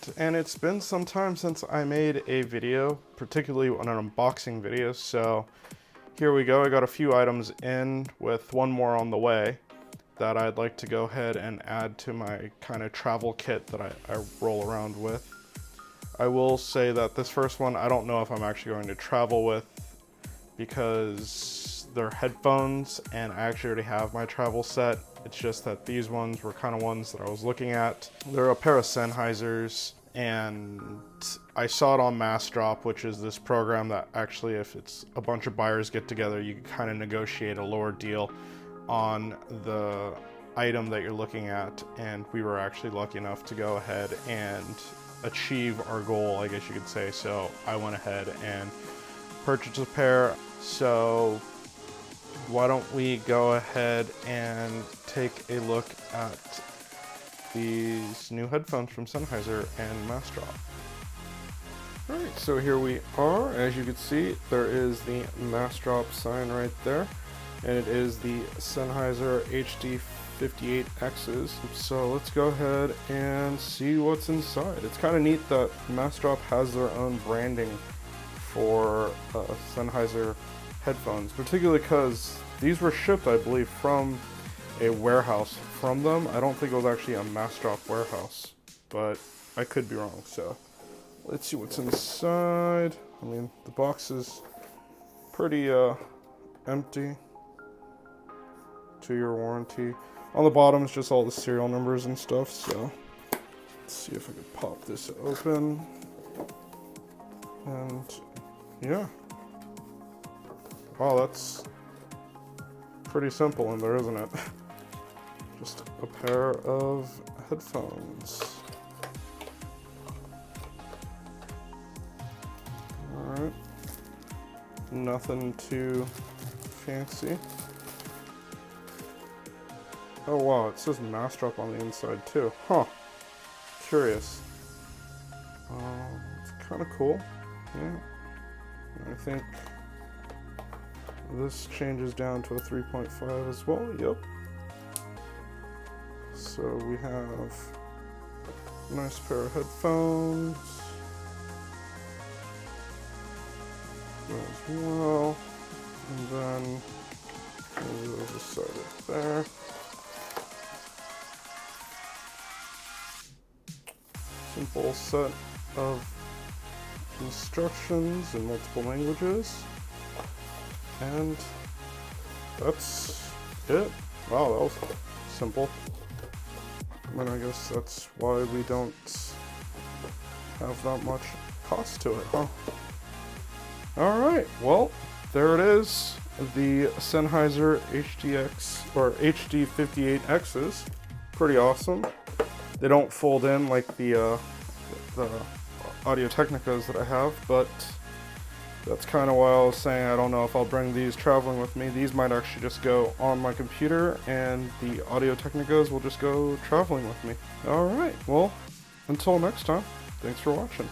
Alright, and it's been some time since I made a video, particularly an unboxing video, so here we go. I got a few items in with one more on the way that I'd like to go ahead and add to my kind of travel kit that I roll around with. I will say that this first one, I don't know if I'm actually going to travel with because they're headphones and I actually already have my travel set. It's just that these ones were kind of ones that I was looking at. They're a pair of Sennheisers, and I saw it on Massdrop, which is this program that actually, if it's a bunch of buyers get together, you can kind of negotiate a lower deal on the item that you're looking at. And we were actually lucky enough to go ahead and achieve our goal, I guess you could say. So I went ahead and purchased a pair. So why don't we go ahead and take a look at these new headphones from Sennheiser and Massdrop. Alright, so here we are. As you can see, there is the Massdrop sign right there, and it is the Sennheiser HD58Xs. So let's go ahead and see what's inside. It's kind of neat that Massdrop has their own branding for Sennheiser headphones, particularly because these were shipped, I believe, from a warehouse from them. I don't think it was actually a Massdrop warehouse, but I could be wrong. So let's see what's inside. I mean, the box is pretty empty. 2-year warranty. On the bottom is just all the serial numbers and stuff. So let's see if I can pop this open. And yeah. Wow, that's pretty simple in there, isn't it? Just a pair of headphones. Alright. Nothing too fancy. Oh wow, it says Massdrop on the inside too. Huh. Curious. It's kind of cool. Yeah. I think this changes down to a 3.5 as well. Yep. So we have a nice pair of headphones as well. And then we'll just set it there. Simple set of instructions in multiple languages. And that's it. Wow, that was simple. I mean, I guess that's why we don't have that much cost to it, huh? Alright, well, there it is. The Sennheiser HDX or HD58Xs. Pretty awesome. They don't fold in like the Audio-Technicas that I have, but that's kind of why I was saying I don't know if I'll bring these traveling with me. These might actually just go on my computer, and the Audio-Technicas will just go traveling with me. Alright, well, until next time, thanks for watching.